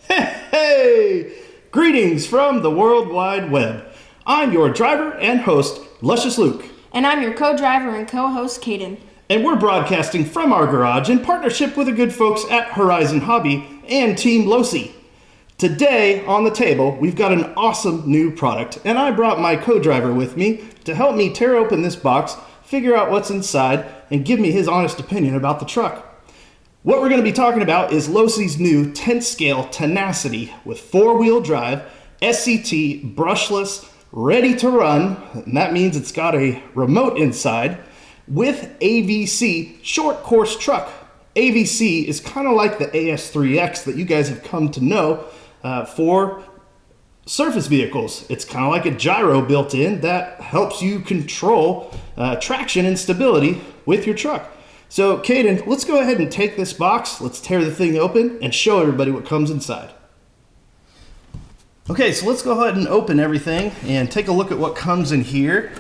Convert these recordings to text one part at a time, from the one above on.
Hey! Greetings from the World Wide Web. I'm your driver and host, Luscious Luke. And I'm your co-driver and co-host, Caiden. And we're broadcasting from our garage in partnership with the good folks at Horizon Hobby and Team Losi. Today on the table, we've got an awesome new product, and I brought my co-driver with me to help me tear open this box, figure out what's inside, and give me his honest opinion about the truck. What we're going to be talking about is Losi's new 10th scale Tenacity with 4-wheel drive, SCT Brushless, ready to run, and that means it's got a remote inside, with AVC short course truck. AVC is kind of like the AS3X that you guys have come to know for surface vehicles. It's kind of like a gyro built in that helps you control traction and stability with your truck. So, Caiden, let's go ahead and take this box, let's tear the thing open, and show everybody what comes inside. Okay, so let's go ahead and open everything and take a look at what comes in here.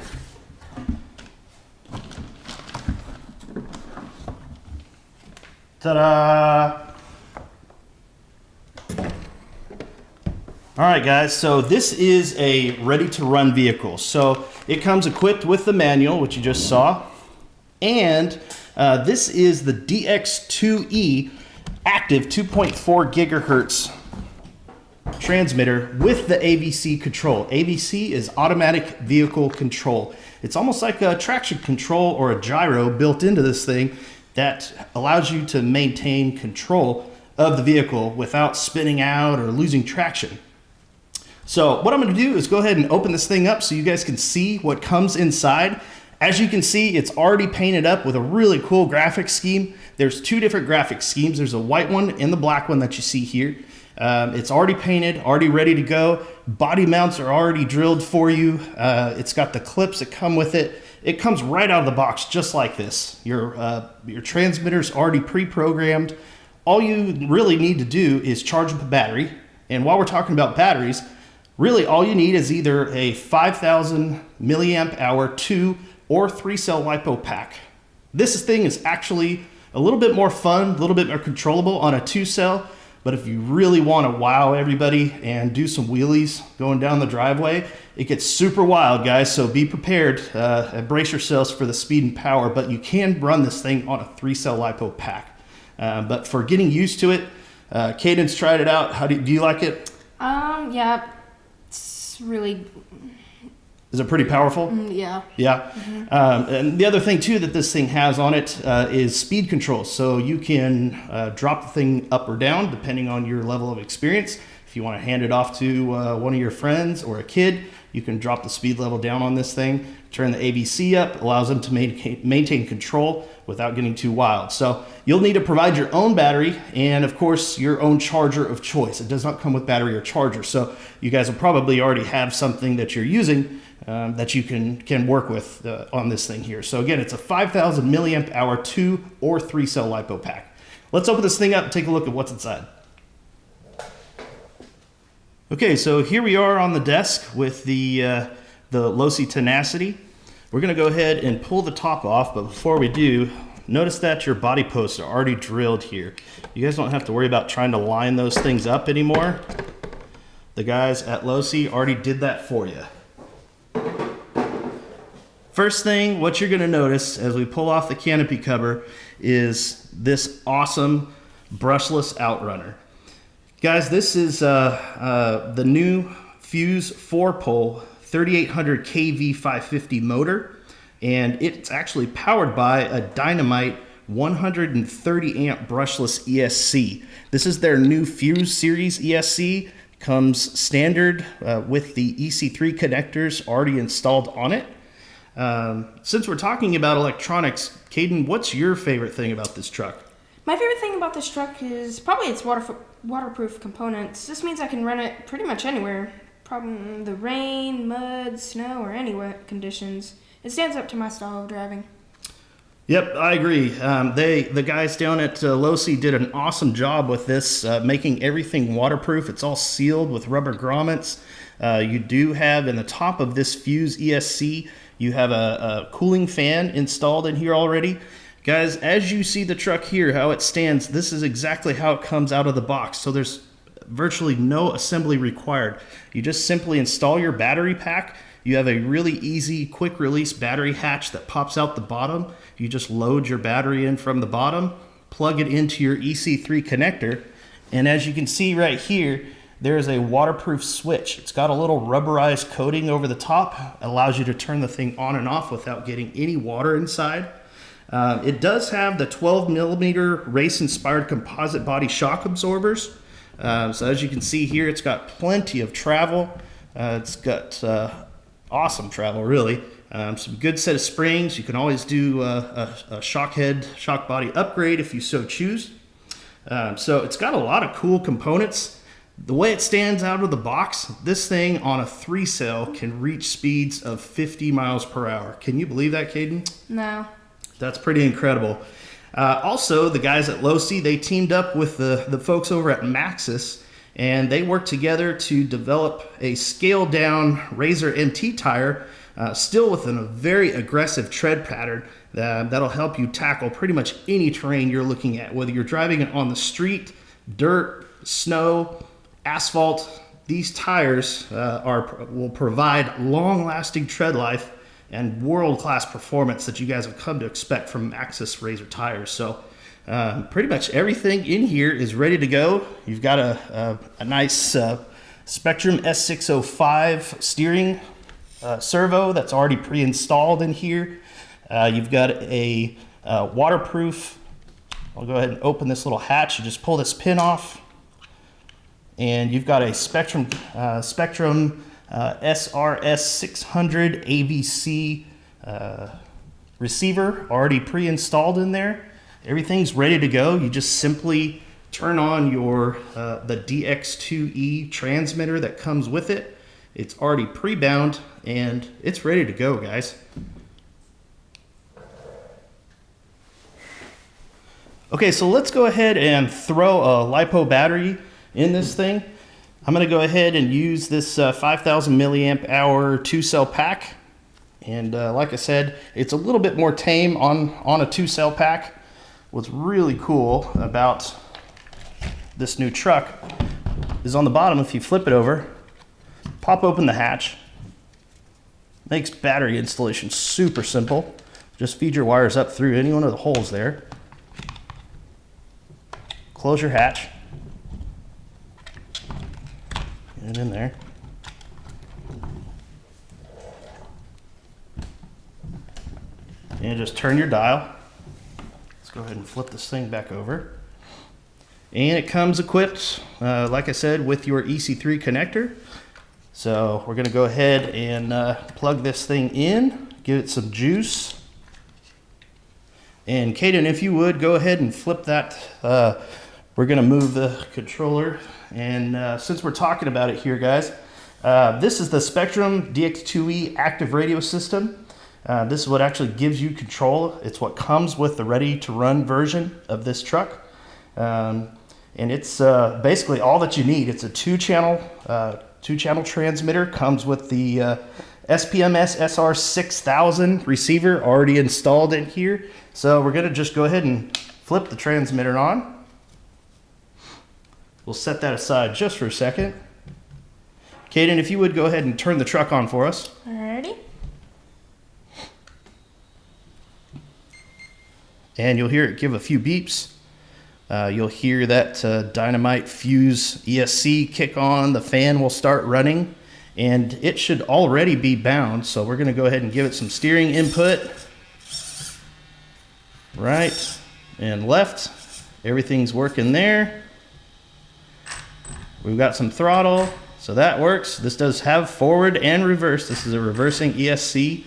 Ta-da! All right, guys, so this is a ready-to-run vehicle. So it comes equipped with the manual, which you just saw, and this is the DX2E ACTIVE 2.4 gigahertz transmitter with the AVC control. AVC is automatic vehicle control. It's almost like a traction control or a gyro built into this thing that allows you to maintain control of the vehicle without spinning out or losing traction. So what I'm going to do is go ahead and open this thing up so you guys can see what comes inside. As you can see, it's already painted up with a really cool graphic scheme. There's two different graphic schemes. There's a white one and the black one that you see here. It's already painted, already ready to go. Body mounts are already drilled for you. It's got the clips that come with it. It comes right out of the box just like this. Your transmitter's already pre-programmed. All you really need to do is charge up a battery. And while we're talking about batteries, really all you need is either a 5,000 milliamp hour 2 or 3-cell LiPo pack. This thing is actually a little bit more fun, a little bit more controllable on a 2-cell, but if you really want to wow everybody and do some wheelies going down the driveway, it gets super wild, guys, so be prepared, brace yourselves for the speed and power, but you can run this thing on a 3-cell LiPo pack. But for getting used to it, Caiden's tried it out. Do you like it? Yeah, it's really... Is it pretty powerful? Yeah. Yeah. Mm-hmm. And the other thing, too, that this thing has on it is speed control. So you can drop the thing up or down depending on your level of experience. If you want to hand it off to one of your friends or a kid, you can drop the speed level down on this thing, turn the AVC up, allows them to maintain control without getting too wild. So you'll need to provide your own battery and, of course, your own charger of choice. It does not come with battery or charger. So you guys will probably already have something that you're using that you can work with on this thing here. So again, it's a 5,000 milliamp hour 2 or 3-cell LiPo pack. Let's open this thing up and take a look at what's inside. Okay, so here we are on the desk with the Losi Tenacity. We're going to go ahead and pull the top off, but before we do, notice that your body posts are already drilled here. You guys don't have to worry about trying to line those things up anymore. The guys at Losi already did that for you. First thing, what you're going to notice as we pull off the canopy cover is this awesome brushless outrunner. Guys, this is the new Fuse 4-pole 3800 kV 550 motor, and it's actually powered by a Dynamite 130 amp brushless ESC. This is their new Fuse series ESC. Comes standard with the EC3 connectors already installed on it. Since we're talking about electronics, Caiden, what's your favorite thing about this truck? My favorite thing about this truck is probably its waterproof components. This means I can run it pretty much anywhere. Probably the rain, mud, snow, or any wet conditions. It stands up to my style of driving. Yep, I agree. The guys down at Losi did an awesome job with this, making everything waterproof. It's all sealed with rubber grommets. You do have in the top of this Fuse ESC, you have a cooling fan installed in here already. Guys, as you see the truck here, how it stands, this is exactly how it comes out of the box. So there's virtually no assembly required. You just simply install your battery pack. You have a really easy, quick release battery hatch that pops out the bottom. You just load your battery in from the bottom, plug it into your EC3 connector, and as you can see right here, there is a waterproof switch. It's got a little rubberized coating over the top, allows you to turn the thing on and off without getting any water inside. It does have the 12mm race-inspired composite body shock absorbers. So as you can see here, it's got plenty of travel. It's got awesome travel, really. Some good set of springs. You can always do a shock body upgrade if you so choose. So it's got a lot of cool components. The way it stands out of the box, this thing on a 3-cell can reach speeds of 50 miles per hour. Can you believe that, Caiden? No. That's pretty incredible. Also, the guys at Losi, they teamed up with the folks over at Maxxis, and they worked together to develop a scaled down Razor MT tire, still within a very aggressive tread pattern that'll help you tackle pretty much any terrain you're looking at, whether you're driving it on the street, dirt, snow, asphalt. These tires will provide long-lasting tread life and world-class performance that you guys have come to expect from Maxxis Razor tires. So pretty much everything in here is ready to go. You've got a nice Spektrum S605 steering servo that's already pre-installed in here. You've got a waterproof, I'll go ahead and open this little hatch. You just pull this pin off, and you've got a Spektrum SRS600 AVC receiver already pre-installed in there. Everything's ready to go. You just simply turn on your the DX2E transmitter that comes with it. It's already pre-bound and it's ready to go, guys. Okay, so let's go ahead and throw a LiPo battery in this thing. I'm going to go ahead and use this 5,000 milliamp hour 2-cell pack. And like I said, it's a little bit more tame on a 2-cell pack. What's really cool about this new truck is on the bottom, if you flip it over, pop open the hatch, makes battery installation super simple. Just feed your wires up through any one of the holes there. Close your hatch. Get it in there. And just turn your dial. Let's go ahead and flip this thing back over. And it comes equipped, like I said, with your EC3 connector. So we're going to go ahead and plug this thing in, give it some juice. And Caiden, if you would, go ahead and flip that. We're going to move the controller. And since we're talking about it here, guys, this is the Spektrum DX2E active radio system. This is what actually gives you control. It's what comes with the ready-to-run version of this truck. And it's basically all that you need. It's a two-channel transmitter. Comes with the SPMS SR6000 receiver already installed in here. So we're going to just go ahead and flip the transmitter on. We'll set that aside just for a second. Caiden, if you would go ahead and turn the truck on for us. Alrighty. And you'll hear it give a few beeps. You'll hear that Dynamite fuse ESC kick on. The fan will start running, and it should already be bound. So we're going to go ahead and give it some steering input. Right and left. Everything's working there. We've got some throttle, so that works. This does have forward and reverse. This is a reversing ESC.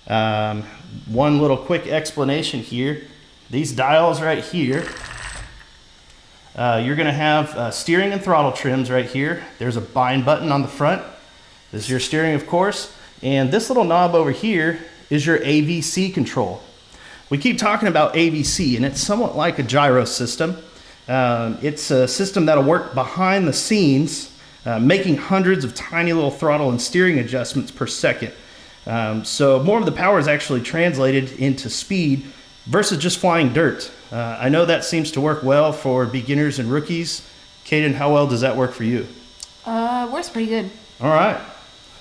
One little quick explanation here. These dials right here, you're going to have steering and throttle trims right here. There's a bind button on the front. This is your steering, of course. And this little knob over here is your AVC control. We keep talking about AVC, and it's somewhat like a gyro system. It's a system that'll work behind the scenes, making hundreds of tiny little throttle and steering adjustments per second. So more of the power is actually translated into speed versus just flying dirt. I know that seems to work well for beginners and rookies. Caiden, how well does that work for you? Works pretty good. All right.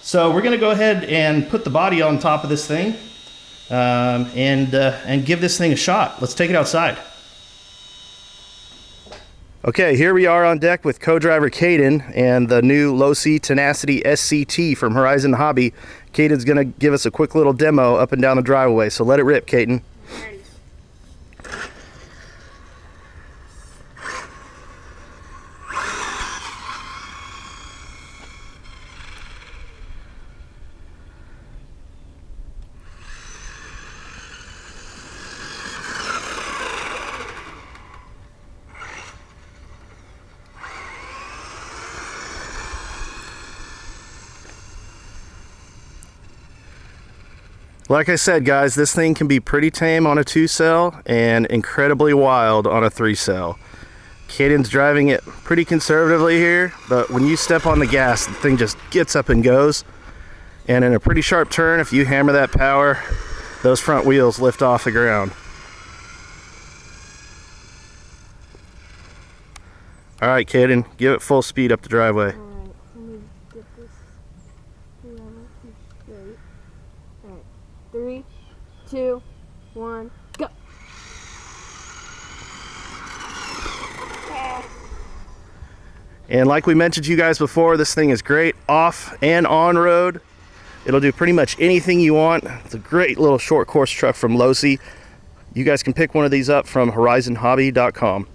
So we're going to go ahead and put the body on top of this thing and give this thing a shot. Let's take it outside. Okay, here we are on deck with co-driver Caiden and the new Losi Tenacity SCT from Horizon Hobby. Caiden's going to give us a quick little demo up and down the driveway, so let it rip, Caiden. Ready. Like I said, guys, this thing can be pretty tame on a 2-cell and incredibly wild on a 3-cell. Caiden's driving it pretty conservatively here, but when you step on the gas, the thing just gets up and goes. And in a pretty sharp turn, if you hammer that power, those front wheels lift off the ground. All right, Caiden, give it full speed up the driveway. Alright, let me get this level straight. Alright, 3, 2, 1, go! And like we mentioned to you guys before, this thing is great off and on road. It'll do pretty much anything you want. It's a great little short course truck from Losi. You guys can pick one of these up from horizonhobby.com.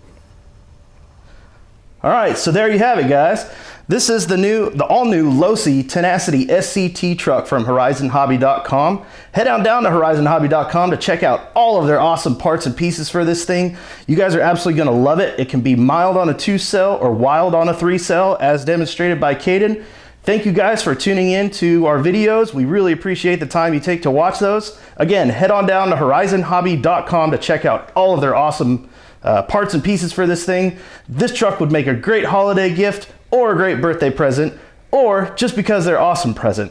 All right, so there you have it, guys. This is the all-new Losi Tenacity SCT truck from horizonhobby.com. Head on down to horizonhobby.com to check out all of their awesome parts and pieces for this thing. You guys are absolutely going to love it. It can be mild on a 2-cell or wild on a 3-cell, as demonstrated by Caiden. Thank you guys for tuning in to our videos. We really appreciate the time you take to watch those. Again, head on down to horizonhobby.com to check out all of their awesome parts and pieces for this thing. This truck would make a great holiday gift or a great birthday present, or just because they're awesome present.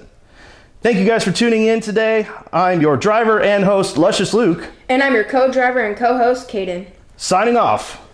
Thank you guys for tuning in today. I'm your driver and host, Luscious Luke. And I'm your co-driver and co-host, Caiden. Signing off.